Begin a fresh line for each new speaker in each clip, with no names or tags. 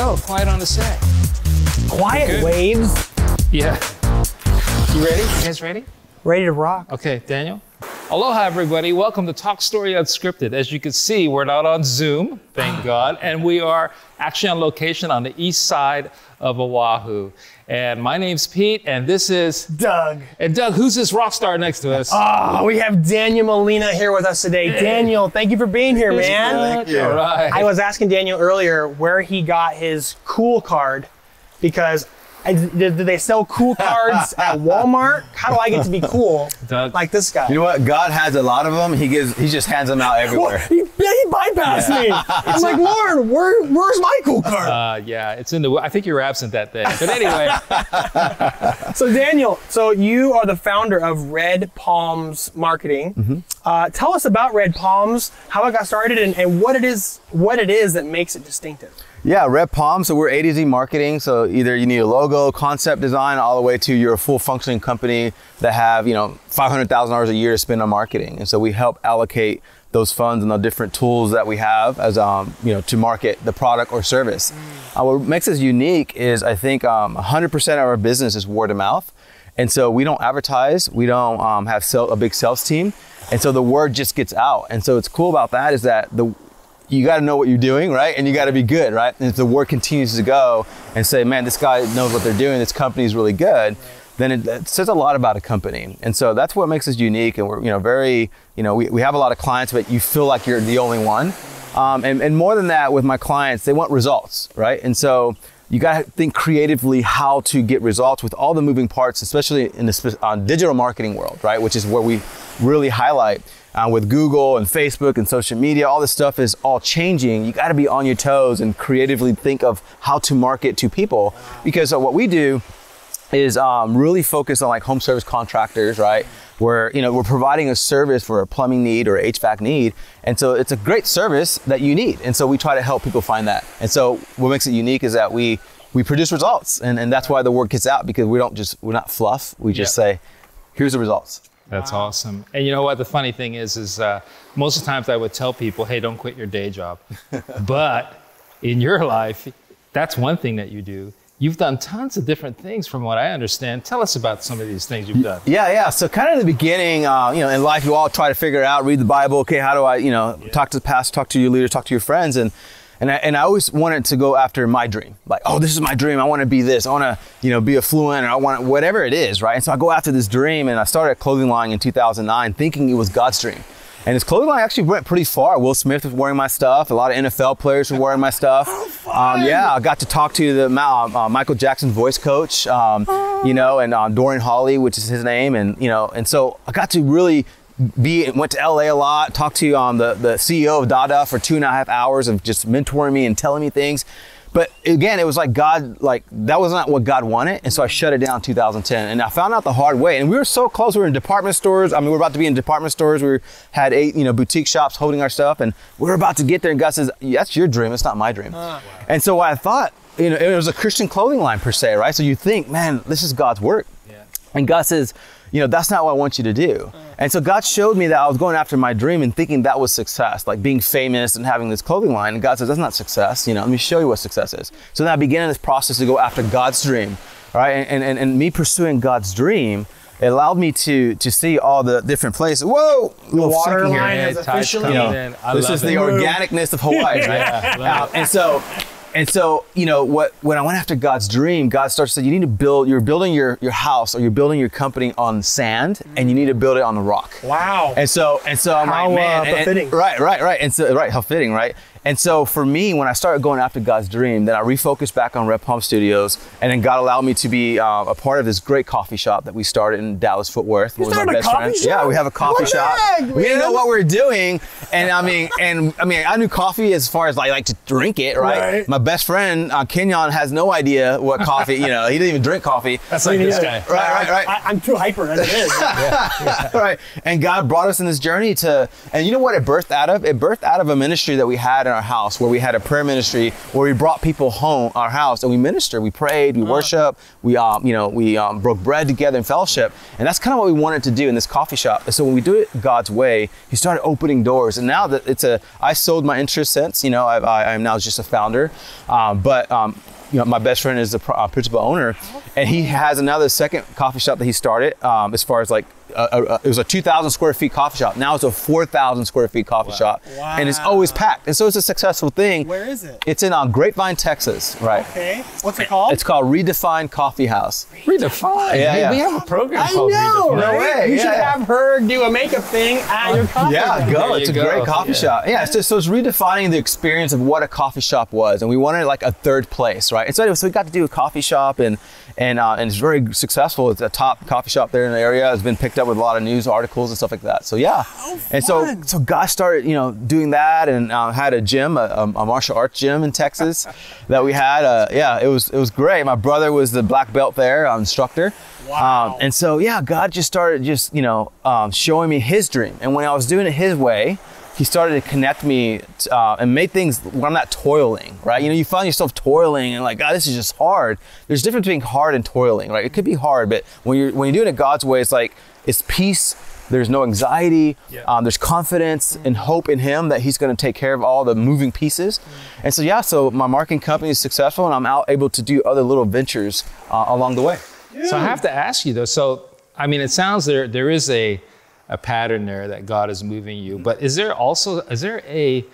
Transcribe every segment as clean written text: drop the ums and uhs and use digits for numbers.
go. Quiet on the set.
Quiet waves.
Yeah.
You ready?
You guys ready?
Ready to rock.
Okay, Daniel. Aloha, everybody. Welcome to Talk Story Unscripted. As you can see, we're not on Zoom, thank God, and we are actually on location on the east side of Oahu. And my name's Pete, and this is
Doug.
And Doug, who's this rock star next to us?
Oh, we have Daniel Molina here with us today. Daniel, thank you for being here, man.
Thank you. All right.
I was asking Daniel earlier where he got his cool card because do they sell cool cards at Walmart? How do I get to be cool
Doug,
like this guy?
You know what? God has a lot of them. He just hands them out everywhere.
Well, he bypassed me. I'm like, Lord, where's my cool card?
yeah, it's in the. I think you were absent that day. But anyway.
So Daniel, so you are the founder of Red Palms Marketing. Tell us about Red Palms, how it got started, and what it is that makes it distinctive.
Yeah, Red Palms. So we're A to Z marketing. So either you need a logo, concept design, all the way to you're a full functioning company that have $500,000 a year to spend on marketing. And so we help allocate those funds and the different tools that we have as to market the product or service. What makes us unique is I think 100% of our business is word of mouth. And so we don't advertise, we don't have a big sales team. And so the word just gets out. And so what's cool about that is that you got to know what you're doing, right? And you got to be good, right? And if the word continues to go and say, man, this guy knows what they're doing, this company is really good, then it says a lot about a company. And so that's what makes us unique. And we're, we have a lot of clients, but you feel like you're the only one. And more than that, with my clients, they want results, right? And so you got to think creatively how to get results with all the moving parts, especially in the digital marketing world, right? Which is where we really highlight. With Google and Facebook and social media, all this stuff is all changing. You got to be on your toes and creatively think of how to market to people. Because what we do is really focus on like home service contractors, right? Where we're providing a service for a plumbing need or HVAC need, and so it's a great service that you need. And so we try to help people find that. And so what makes it unique is that we produce results, and that's why the word gets out, because we're not fluff. We just say, here's the results.
That's awesome. And you know what? The funny thing is most of the times I would tell people, hey, don't quit your day job. But in your life, that's one thing that you do. You've done tons of different things from what I understand. Tell us about some of these things you've done.
Yeah. So kind of in the beginning, in life, you all try to figure it out, read the Bible. Okay, how do I, talk to the pastor, talk to your leaders, talk to your friends. And I always wanted to go after my dream. Like, oh, this is my dream. I want to be this. I want to, be affluent, or I want whatever it is, right? And so I go after this dream, and I started a clothing line in 2009 thinking it was God's dream. And his clothing line actually went pretty far. Will Smith was wearing my stuff. A lot of NFL players were wearing my stuff. I got to talk to the Michael Jackson's voice coach, and Dorian Hawley, which is his name. And so I got to really went to LA a lot, talked to the CEO of Dada for 2.5 hours of just mentoring me and telling me things. But again, it was like God, that was not what God wanted. And so I shut it down in 2010. And I found out the hard way. And we were so close. We were in department stores. I mean, we were about to be in department stores. We had 8, boutique shops holding our stuff. And we were about to get there. And God says, that's your dream. It's not my dream. Wow. And so I thought, it was a Christian clothing line per se, right? So you think, man, this is God's work. Yeah. And God says, that's not what I want you to do. And so God showed me that I was going after my dream and thinking that was success, like being famous and having this clothing line. And God says, that's not success. Let me show you what success is. So then I began this process to go after God's dream, right? And me pursuing God's dream, it allowed me to see all the different places. Whoa!
The water line is officially,
this is the organicness of Hawaii, right? And so, when I went after God's dream, God starts to say, you're building your house, or you're building your company on sand, and you need to build it on the rock.
Wow.
And so I'm like, man.
Fitting.
Right. And so, how fitting, right? And so for me, when I started going after God's dream, then I refocused back on Red Palm Studios, and then God allowed me to be a part of this great coffee shop that we started in Dallas, Fort Worth.
You started a coffee shop?
Yeah, we have a coffee shop. We didn't know what we were doing, and I knew coffee as far as I like to drink it, right? My best friend Kenyon has no idea what coffee. He didn't even drink coffee.
That's like this guy.
Right.
I'm too hyper as it is.
Right. And God brought us in this journey and you know what it birthed out of? It birthed out of a ministry that we had in our house where we had a prayer ministry where we brought people home, our house, and we ministered, we prayed, we worshiped, we broke bread together in fellowship. And that's kind of what we wanted to do in this coffee shop. And so when we do it God's way, he started opening doors. And now that I sold my interest since, I'm now just a founder. My best friend is the principal owner, and he has another second coffee shop that he started. As far as like, it was a 2,000 square feet coffee shop. Now it's a 4,000 square feet coffee shop, and it's always packed. And so it's a successful thing.
Where is it?
It's in Grapevine, Texas, right?
Okay. What's it called?
It's called Redefine Coffee House.
Redefine.
Yeah.
We have a program called
know,
Redefine.
right?
No way.
You should have her do a makeup thing at your coffee shop.
Yeah, go.
There
It's
you
a
go.
great coffee shop. Yeah, so it's redefining the experience of what a coffee shop was, and we wanted like a third place, right? And so anyway, so we got to do a coffee shop, and it's very successful. It's a top coffee shop there in the area. It's been picked up with a lot of news articles and stuff like that. So yeah, and so guys started doing that, and had a gym, a martial arts gym in Texas that we had. It was great. My brother was the black belt there, instructor.
Wow.
And so yeah, God just started showing me his dream, and when I was doing it his way, he started to connect me and make things where I'm not toiling, right? You find yourself toiling and like, God, this is just hard. There's a difference between hard and toiling, right? It could be hard, but when you're doing it God's way, it's like, it's peace. There's no anxiety. There's confidence and hope in him that he's going to take care of all the moving pieces. And so my marketing company is successful, and I'm out able to do other little ventures along the way.
So I have to ask you though, it sounds there is a pattern there that God is moving you, but is there a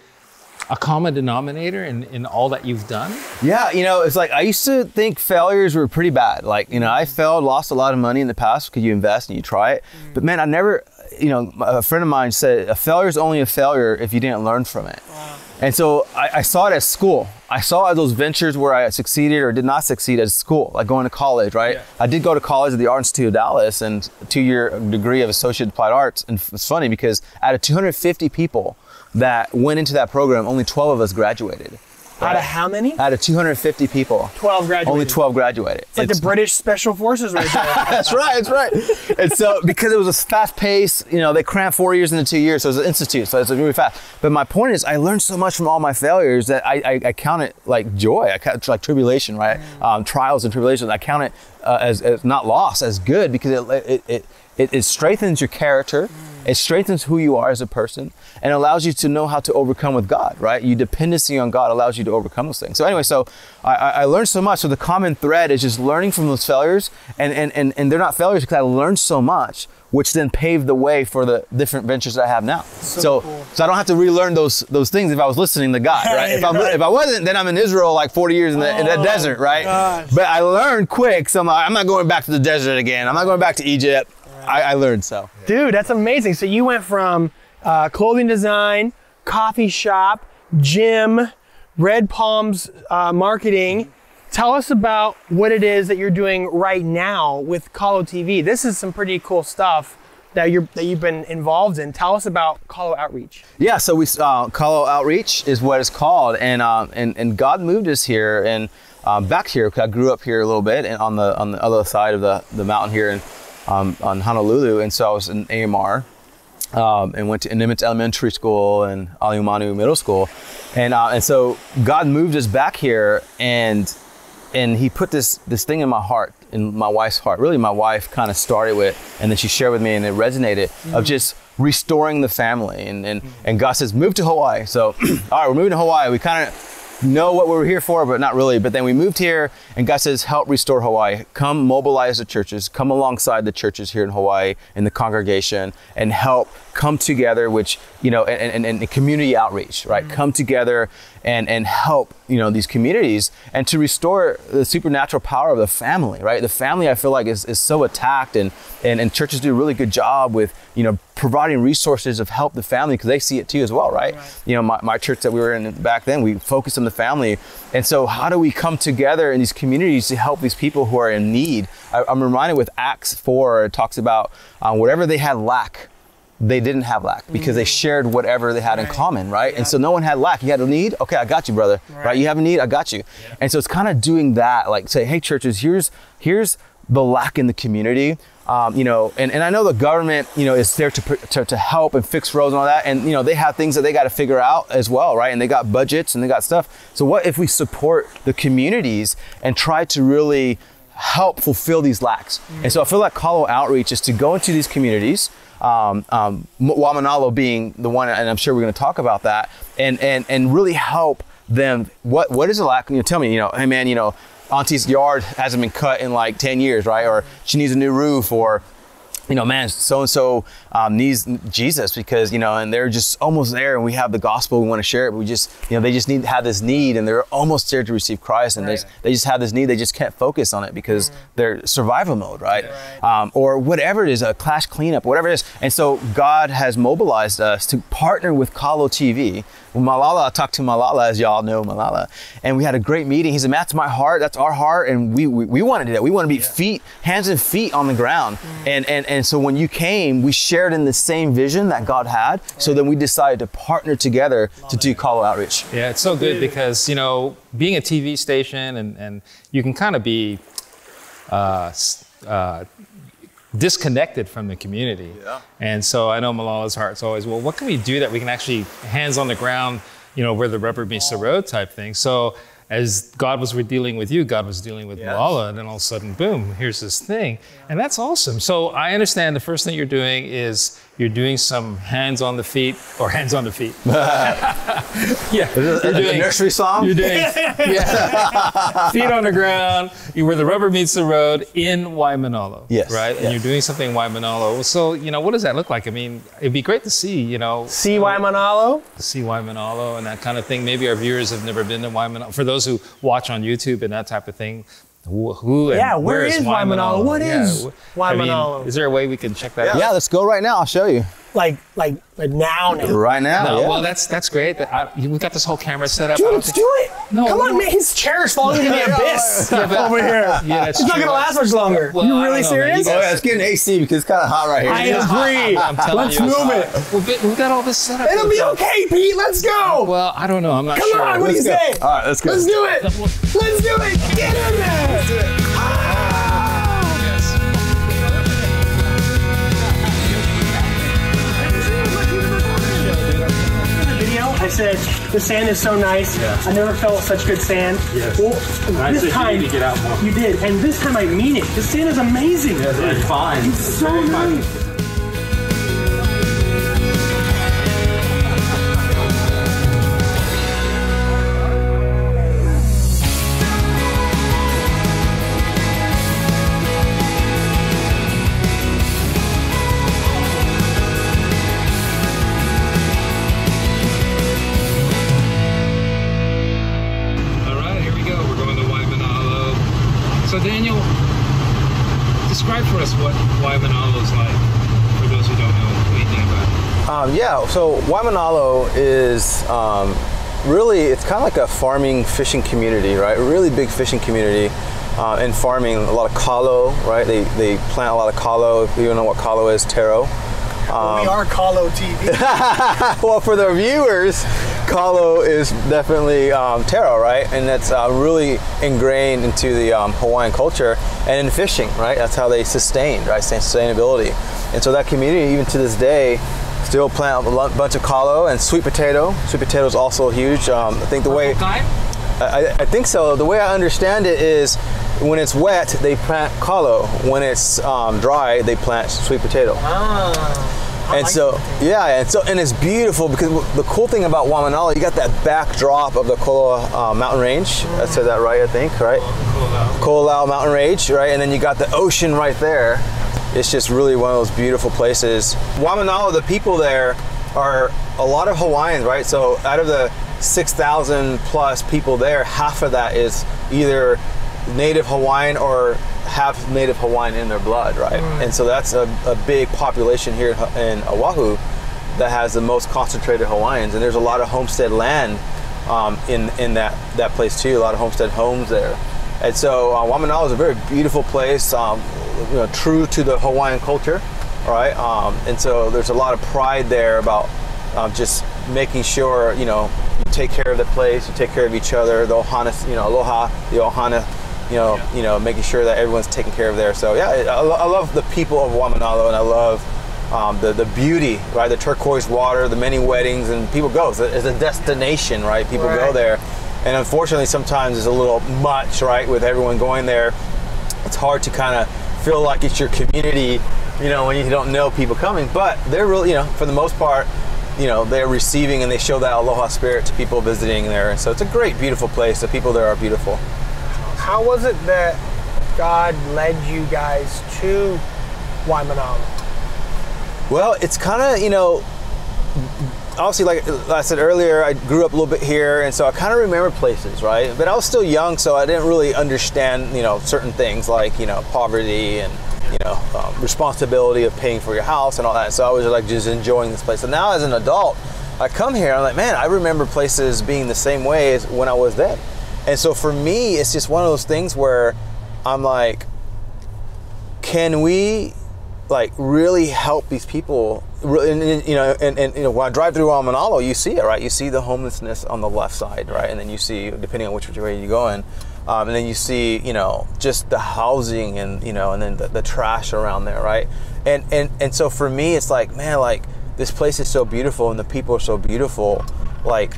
common denominator in all that you've done? Yeah,
it's like I used to think failures were pretty bad. Like, I failed, lost a lot of money in the past because you invest and you try it. But man, I never, a friend of mine said a failure is only a failure if you didn't learn from it. Wow. And so I saw it at school. I saw those ventures where I succeeded or did not succeed at school, like going to college, right? Yeah. I did go to college at the Art Institute of Dallas and 2-year degree of Associate Applied Arts. And it's funny because out of 250 people that went into that program, only 12 of us graduated.
Out of how many?
Out of 250 people.
12 graduated.
Only 12 graduated.
It's like the British Special Forces right there.
That's right. And so because it was a fast pace, they crammed 4 years into 2 years, so it was an institute, so it's really fast. But my point is, I learned so much from all my failures that I count it like joy. I count it like tribulation, right? Trials and tribulations. I count it as not loss, as good, because it strengthens your character. It strengthens who you are as a person and allows you to know how to overcome with God, right? Your dependency on God allows you to overcome those things. So anyway, I learned so much. So the common thread is just learning from those failures, and they're not failures because I learned so much, which then paved the way for the different ventures that I have now. So cool. So I don't have to relearn those things if I was listening to God, right? If I wasn't, then I'm in Israel like 40 years in the desert, right? Gosh. But I learned quick, so I'm not going back to the desert again. I'm not going back to Egypt. I learned so.
Dude, that's amazing. So you went from clothing design, coffee shop, gym, Red Palms marketing. Tell us about what it is that you're doing right now with KALO TV. This is some pretty cool stuff that you've been involved in. Tell us about KALO Outreach.
Yeah, so KALO Outreach is what it's called, and God moved us here and back here because I grew up here a little bit and on the other side of the mountain here on Honolulu, and so I was in AMR and went to Nimitz Elementary School and Waimanalo Middle School, and so God moved us back here, and he put this thing in my heart, in my wife's heart. Really, my wife kind of started with, and then she shared with me, and it resonated of just restoring the family, and God says move to Hawaii. So all right, we're moving to Hawaii. We kind of know what we were here for, but not really. But then we moved here, and God says, help restore Hawaii. Come mobilize the churches, come alongside the churches here in Hawaii, in the congregation, and help come together, which, and community outreach, right? Mm-hmm. Come together and help, these communities, and to restore the supernatural power of the family, right? The family, I feel like, is so attacked, and churches do a really good job with, providing resources of help the family, because they see it too as well, right? My church that we were in back then, we focused on the family. And so how do we come together in these communities to help these people who are in need? I'm reminded with Acts 4, it talks about whatever they had lack, they didn't have lack because they shared whatever they had in common, right? Yeah. And so no one had lack. You had a need? Okay, I got you, brother. Right? You have a need? I got you. Yeah. And so it's kind of doing that, like say, hey, churches, here's the lack in the community. You know, and I know the government, you know, is there to help and fix roads and all that. And, you know, they have things that they got to figure out as well, right? And they got budgets and they got stuff. So what if we support the communities and try to really help fulfill these lacks? And so I feel like KALO Outreach is to go into these communities, Waimanalo being the one, and I'm sure we're going to talk about that, and really help them. What is a lack? You know, tell me, you know, hey man, you know, Auntie's yard hasn't been cut in like 10 years, right? Or she needs a new roof, or, you know, man, so-and-so needs Jesus because, you know, and they're just almost there and we have the gospel, we want to share it, but we just, you know, they just have this need and they're almost there to receive Christ, and they just have this need, they just can't focus on it because they're survival mode, right? Or whatever it is, a clash cleanup, whatever it is. And so God has mobilized us to partner with KALO TV. Malala, I talked to Malala, as y'all know Malala, and we had a great meeting. He said, "That's my heart, that's our heart," and we want to do that. We want to be hands and feet on the ground. And so when you came, we shared in the same vision that God had. So then we decided to partner together to do KALO Outreach.
Yeah, it's so good because, you know, being a TV station and you can kind of be disconnected from the community. And so I know Malala's heart's always, well, what can we do that we can actually hands on the ground, you know, where the rubber meets the road type thing. So as God was dealing with you, God was dealing with Malala, and then all of a sudden, boom, here's this thing. And that's awesome. So I understand the first thing you're doing is you're doing some hands on the feet, or hands on the feet. Yeah.
You're doing a nursery song?
You're doing feet on the ground, where the rubber meets the road in Waimanalo.
Yes.
Right? And you're doing something in Waimanalo. So, you know, what does that look like? I mean, it'd be great to see, you know.
See Waimanalo?
See Waimanalo and that kind of thing. Maybe our viewers have never been to Waimanalo. For those who watch on YouTube and that type of thing, who and
where is Waimanalo? What is Waimanalo?
I mean, is there a way we can check that out?
Yeah, let's go right now. I'll show you.
Like now.
Right now.
No,
yeah.
well, that's great. We've got this whole camera set up.
Dude, let's do it.
No,
come on, man. His chair is falling into the abyss over here.
Yeah, that's
it's not
true.
gonna last much longer.
Well,
you really serious?
Oh yeah, it's getting AC because it's kind of hot right here.
I agree.
I'm telling
Let's
you,
move it.
We've got all this set up.
It'll be okay, Pete. Let's go.
Well, I don't know. I'm not
Come
sure.
on, what do you say?
All right, let's go.
Let's do it. Let's do it. Get in there.
Let's do it.
I said, the sand is so nice. I never felt such good sand. Well, this time,
you need to get out more.
You did. And this time I mean it. The sand is amazing.
Yeah, it's fine.
It's so nice.
So Daniel, describe for us what Waimanalo is like, for those who don't know anything about it.
Yeah, so Waimanalo is really, it's kind of like a farming, fishing community, right? A really big fishing community and farming, a lot of KALO, right? They plant a lot of KALO. If you don't know what KALO is, taro.
We are KALO TV.
Well, for the viewers, KALO is definitely taro, right? And that's really ingrained into the Hawaiian culture and in fishing, right? That's how they sustain, right? Sustainability. And so that community, even to this day, still plant a bunch of KALO and sweet potato. Sweet potato is also huge. I think the way I think so. The way I understand it is, when it's wet, they plant KALO. When it's dry, they plant sweet potato. And so, yeah, and it's beautiful because the cool thing about Waimanalo, you got that backdrop of the Kola mountain range. I said that right, I think, right? Kola mountain range, right? And then you got the ocean right there. It's just really one of those beautiful places. Waimanalo, the people there are a lot of Hawaiians, right? So out of the 6,000 plus people there, half of that is either native Hawaiian or have native Hawaiian in their blood, right? And so that's a big population here in Oahu that has the most concentrated Hawaiians, and there's a lot of homestead land in that place too, a lot of homestead homes there. And so Waimanalo is a very beautiful place, true to the Hawaiian culture, right? And so there's a lot of pride there about just making sure, you take care of the place, you take care of each other, the ohana, aloha, the ohana making sure that everyone's taken care of there. So yeah, I love the people of Waimanalo, and I love the beauty, right? The turquoise water, the many weddings, and people go. It's a destination, right? People go there. And unfortunately, sometimes it's a little much, right? With everyone going there, it's hard to kind of feel like it's your community, when you don't know people coming. But they're really, for the most part, they're receiving, and they show that aloha spirit to people visiting there. And so it's a great, beautiful place. The people there are beautiful.
How was it that God led you guys to Waimanalo?
Well, it's kind of, obviously, like I said earlier, I grew up a little bit here, and so I kind of remember places, right? But I was still young, so I didn't really understand, certain things like, poverty and, responsibility of paying for your house and all that. So I was like just enjoying this place. And now as an adult, I come here, I'm like, man, I remember places being the same way as when I was then. And so for me, it's just one of those things where I'm like, can we like really help these people? And when I drive through Waimanalo, you see it, right? You see the homelessness on the left side, right? And then you see, depending on which way you go in, and then you see, just the housing and, and then the trash around there, right? And so for me, it's like, man, like this place is so beautiful and the people are so beautiful. Like,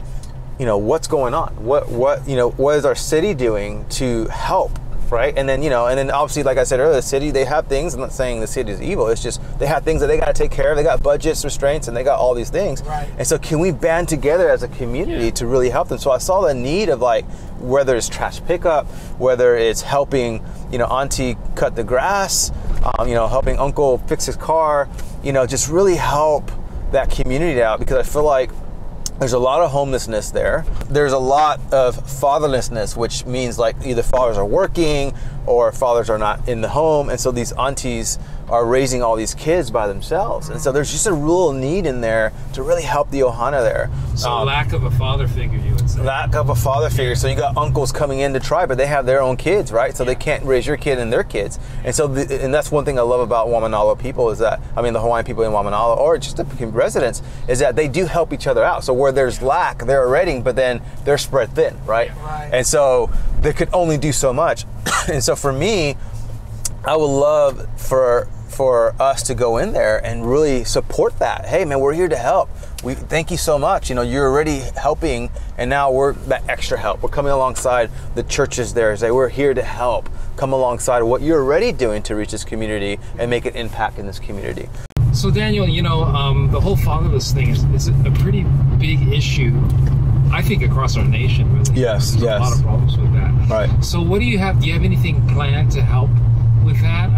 what's going on? What is our city doing to help? Right? And then, and then obviously, like I said earlier, the city, they have things. I'm not saying the city is evil. It's just they have things that they got to take care of. They got budgets, restraints, and they got all these things.
Right.
And so can we band together as a community to really help them? So I saw the need of like, whether it's trash pickup, whether it's helping, auntie cut the grass, helping uncle fix his car, just really help that community out, because I feel like there's a lot of homelessness there. There's a lot of fatherlessness, which means like either fathers are working or fathers are not in the home. And so these aunties are raising all these kids by themselves. And so there's just a real need in there to really help the ohana there.
So lack of a father figure, you would say.
Lack of a father figure. So you got uncles coming in to try, but they have their own kids, right? So they can't raise your kid and their kids. And so, and that's one thing I love about Waimanalo people is that, the Hawaiian people in Waimanalo, or just the residents, is that they do help each other out. So where there's lack, they're already, but then they're spread thin, right? And so they could only do so much. And so for me, I would love for us to go in there and really support that. Hey man, we're here to help. We thank you so much. You're already helping, and now we're that extra help. We're coming alongside the churches there. Say we're here to help. Come alongside what you're already doing to reach this community and make an impact in this community.
So Daniel, the whole fatherless thing is a pretty big issue, I think, across our nation, really.
Yes.
A lot of problems with that.
Right.
So what do you have? Do you have anything planned to help with that?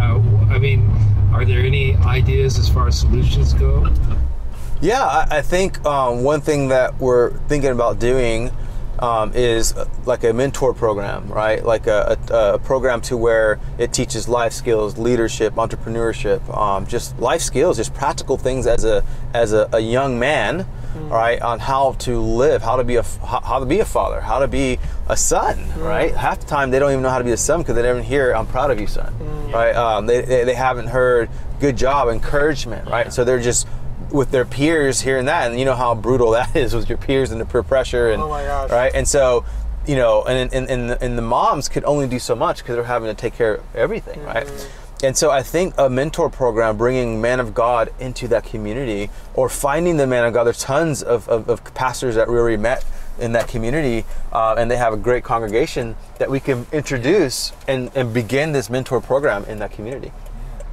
Are there any ideas as far as solutions go?
Yeah, I think one thing that we're thinking about doing is like a mentor program, right? Like a program to where it teaches life skills, leadership, entrepreneurship, just life skills, just practical things as a young man, right? On how to live, how to be a father, how to be a son, right? Half the time they don't even know how to be a son because they never hear "I'm proud of you, son," right? They haven't heard "good job," encouragement, right? So they're just with their peers hearing that, and you know how brutal that is with your peers and the peer pressure, and
oh my gosh,
right? And so, and the moms could only do so much because they're having to take care of everything, right? And so I think a mentor program, bringing man of God into that community, or finding the man of God. There's tons of pastors that we already met in that community, and they have a great congregation that we can introduce and begin this mentor program in that community.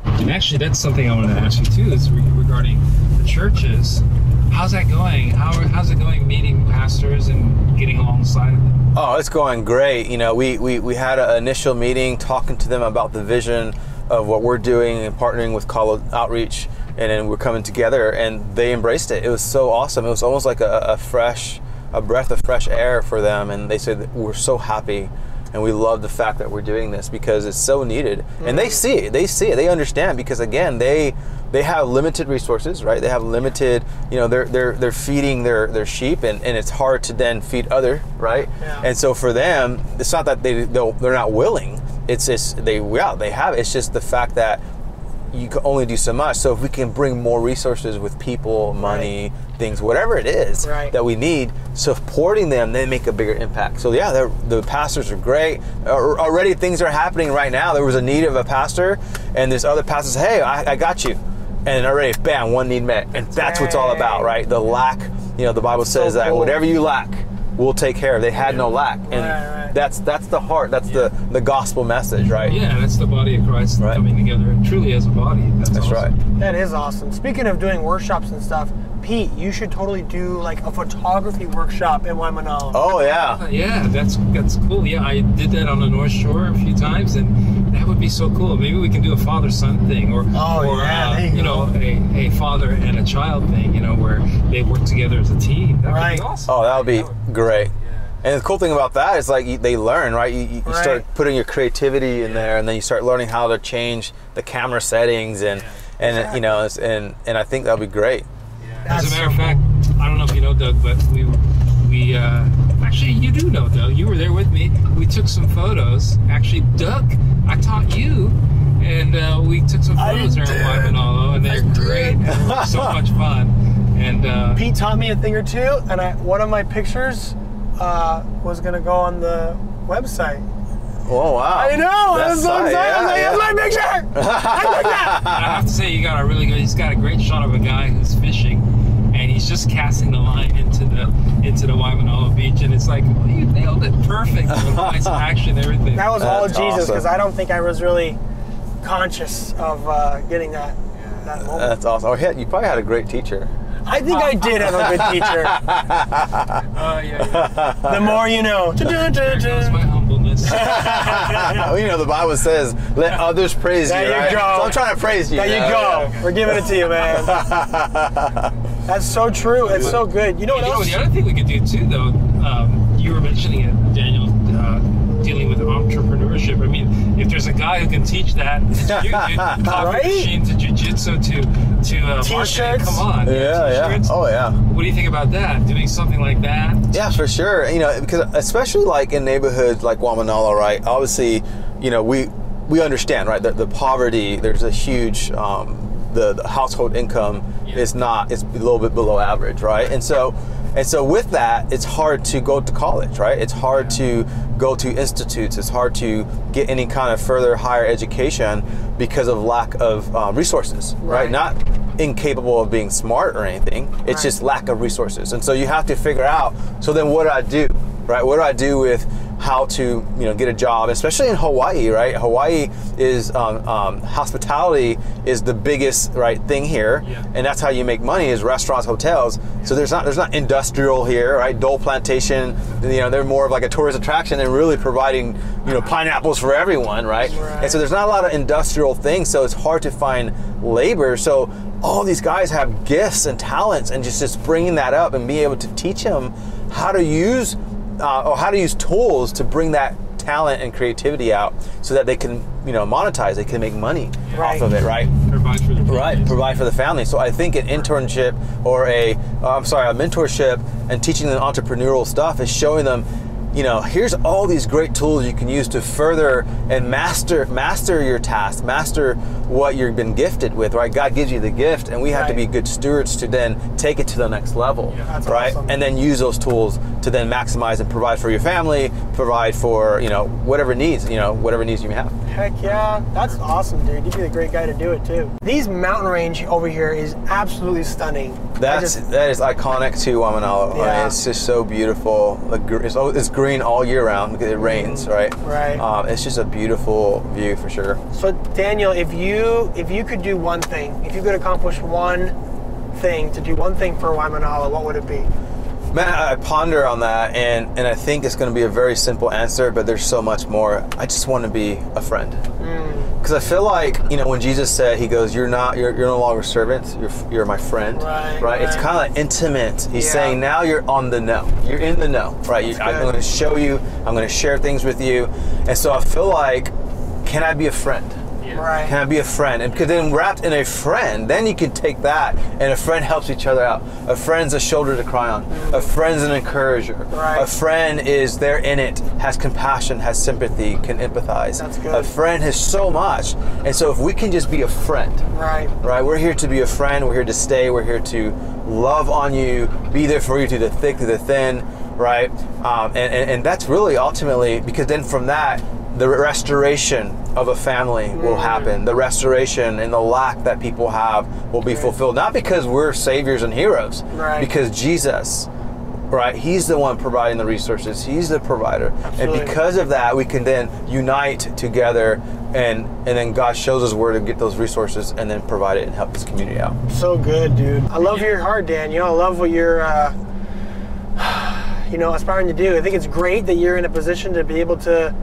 And actually, that's something I wanted to ask you too, is regarding the churches. How's that going? How's it going meeting pastors and getting alongside of them?
Oh, it's going great. We had an initial meeting talking to them about the vision of what we're doing and partnering with KALO Outreach, and then we're coming together, and they embraced it. It was so awesome. It was almost like a breath of fresh air for them, and they said that we're so happy. And we love the fact that we're doing this because it's so needed. And they see it, they understand, because again, they have limited resources, right? They have limited, they're feeding their sheep, and it's hard to then feed other, right? Yeah. And so for them, it's not that they're not willing. It's just they have it. It's just the fact that you can only do so much. So if we can bring more resources with people, money, things, whatever it is that we need, supporting them, they make a bigger impact. So yeah, the pastors are great. Already things are happening right now. There was a need of a pastor, and this other pastor says, hey, I got you. And already, bam, one need met. And that's what it's all about, right? The lack, the Bible says that whatever you lack, we'll take care of. They had no lack. And that's the heart. That's the gospel message, right?
Yeah, that's the body of Christ coming together truly as a body. That's awesome.
Right.
That is awesome. Speaking of doing workshops and stuff, Pete, you should totally do like a photography workshop in Waimanalo.
Oh yeah.
Yeah, that's cool. Yeah, I did that on the North Shore a few times, and that would be so cool. Maybe we can do a father-son thing, or a father and a child thing, where they work together as a team. That would be awesome.
Oh, that would be great. And the cool thing about that is like they learn, right? You start putting your creativity in there, and then you start learning how to change the camera settings, and I think that'll be great.
As a matter of fact, I don't know if you know, Doug, but we actually, you do know, Doug. You were there with me. We took some photos. Actually, Doug, I taught you, and we took some photos there in Waimanalo, and they're great. And they were so much fun. And
Pete taught me a thing or two, and one of my pictures was going to go on the website.
Oh, wow.
I know. I was so excited. I was like,
yeah.
here's my picture. I took that.
I have to say, he's got a great shot of a guy who's fishing, and he's just casting the line into the Waimanalo beach, and it's like, well, you nailed it perfect. With lights, action, everything.
That was all
That's
Jesus, because
awesome.
I don't think I was really conscious of getting that moment.
That's awesome. Oh, you probably had a great teacher.
I think I did have a good teacher.
Yeah.
The more you know.
There goes my humbleness.
Well, the Bible says, let others praise you,
There
right?
you go.
So I'm trying to praise you.
There you go.
Okay.
We're giving it to you, man. That's so true. It's so good. You know what else?
The other thing we could do too, though, you were mentioning it, Daniel, dealing with entrepreneurship. I mean, if there's a guy who can teach that, coffee machine to jiu-jitsu to marketing,
T-shirts?
come on.
Yeah.
T-shirts.
Oh, yeah.
What do you think about that? Doing something like that?
Yeah, for sure. Because especially like in neighborhoods like Waimanalo, right? Obviously, we understand, right? The poverty, there's a huge, the household income it's a little bit below average, right? And so with that, it's hard to go to college, right? It's hard to go to institutes. It's hard to get any kind of further higher education because of lack of resources, right? Not incapable of being smart or anything. It's just lack of resources. And so you have to figure out, so then what do I do, right? What do I do with how to get a job, especially in Hawaii, right? Hawaii is hospitality is the biggest thing here, and that's how you make money is restaurants, hotels. So there's not industrial here, right? Dole Plantation, they're more of like a tourist attraction and really providing pineapples for everyone, right? And so there's not a lot of industrial things, so it's hard to find labor. So all these guys have gifts and talents, and just bringing that up and being able to teach them how to use tools to bring that talent and creativity out so that they can monetize, they can make money off of it, right?
Provide for the family.
Provide for the family. So I think an internship or a mentorship and teaching them entrepreneurial stuff is showing them, here's all these great tools you can use to further and master your task, master what you've been gifted with, right? God gives you the gift, and we have to be good stewards to then take it to the next level, right? Awesome. And then use those tools to then maximize and provide for your family, provide for, whatever needs you may have.
Heck yeah, that's awesome, dude. You'd be the great guy to do it too. These mountain range over here is absolutely stunning.
That is iconic to Waimanalo.
Yeah.
I mean, it's just so beautiful. It's green all year round because it rains, right?
Right.
It's just a beautiful view for sure.
So Daniel, if you could do one thing, if you could accomplish one thing, to do one thing for Waimanalo, what would it be?
Man, I ponder on that, and I think it's going to be a very simple answer, but there's so much more. I just want to be a friend. Because I feel like, when Jesus said, he goes, you're no longer servants, you're my friend, right? It's kind of like intimate. He's saying now you're on the know. You're in the know, right? I'm going to show you, I'm going to share things with you. And so I feel like, can I be a friend?
Right.
Can I be a friend? And because then wrapped in a friend, then you can take that, and a friend helps each other out. A friend's a shoulder to cry on. A friend's an encourager.
Right.
A friend is there in it, has compassion, has sympathy, can empathize.
That's good.
A friend has so much. And so if we can just be a friend, right? We're here to be a friend. We're here to stay. We're here to love on you, be there for you through the thick, through the thin, right? And that's really ultimately, because then from that, the restoration of a family will happen. The restoration and the lack that people have will be fulfilled. Not because we're saviors and heroes, because Jesus, right? He's the one providing the resources. He's the provider.
Absolutely.
And because of that, we can then unite together, and then God shows us where to get those resources and then provide it and help this community out.
So good, dude. I love your heart, Daniel. I love what you're aspiring to do. I think it's great that you're in a position to be able to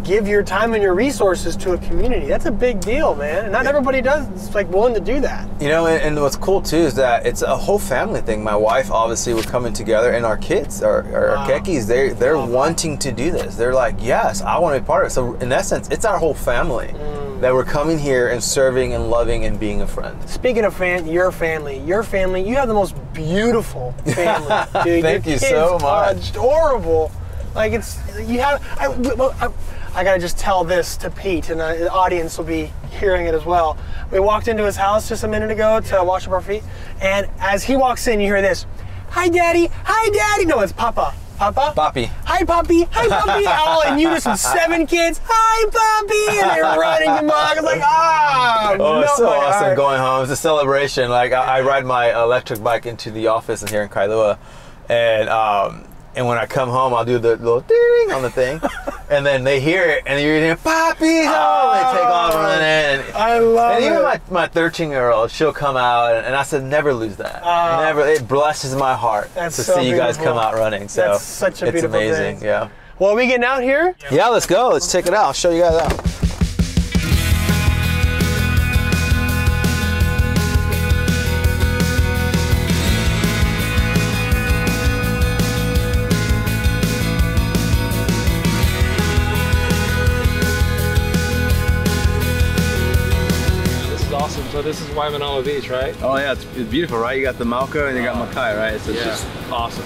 give your time and your resources to a community. That's a big deal, man. And not everybody is willing to do that.
And what's cool too is that it's a whole family thing. My wife, obviously, we're coming together, and our kids, our kekis, they're wanting to do this. They're like, yes, I want to be part of it. So in essence, it's our whole family that we're coming here and serving and loving and being a friend.
Speaking of your family, you have the most beautiful family, dude.
Thank you so much.
Adorable. Like I gotta just tell this to Pete, and the audience will be hearing it as well. We walked into his house just a minute ago to wash up our feet, and as he walks in, you hear this, "Hi, Daddy! Hi, Daddy!" No, it's Papa. Papa?
Papi.
Hi, Papi! Hi, Papi! All in unison, 7 kids. Hi, Papi! And they're running amok. It's like,
oh, it's so awesome going home. It's a celebration. Like I ride my electric bike into the office here in Kailua, and when I come home, I'll do the little ding on the thing, and then they hear it, and you're hearing, "Papi's home!" They take off running, and
I love it.
And even my 13-year-old, she'll come out, and I said, never lose that. Never. It blesses my heart to see you guys come out running. So
that's such a beautiful
amazing.
thing.
Yeah.
Well, are we getting out here?
Yeah, let's go. Let's check it out. I'll show you guys out.
So this is Waimanalo Beach, right?
Oh yeah, it's beautiful, right? You got the Malka and you got Makai, right? So it's just awesome.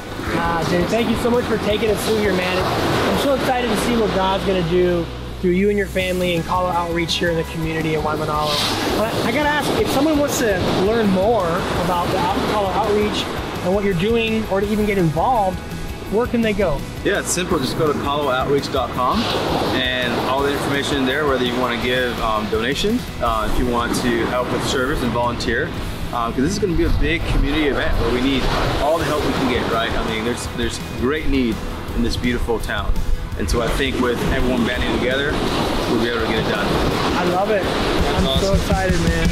Dude, thank you so much for taking us through here, man. I'm so excited to see what God's gonna do through you and your family and KALO Outreach here in the community in Waimanalo. But I gotta ask, if someone wants to learn more about the KALO Outreach and what you're doing, or to even get involved, where can they go?
Yeah, it's simple. Just go to kalooutreach.com, and all the information there, whether you want to give donations, if you want to help with service and volunteer, because this is going to be a big community event where we need all the help we can get, right? I mean, there's great need in this beautiful town. And so I think with everyone banding together, we'll be able to get it done.
I love it. I'm so excited, man.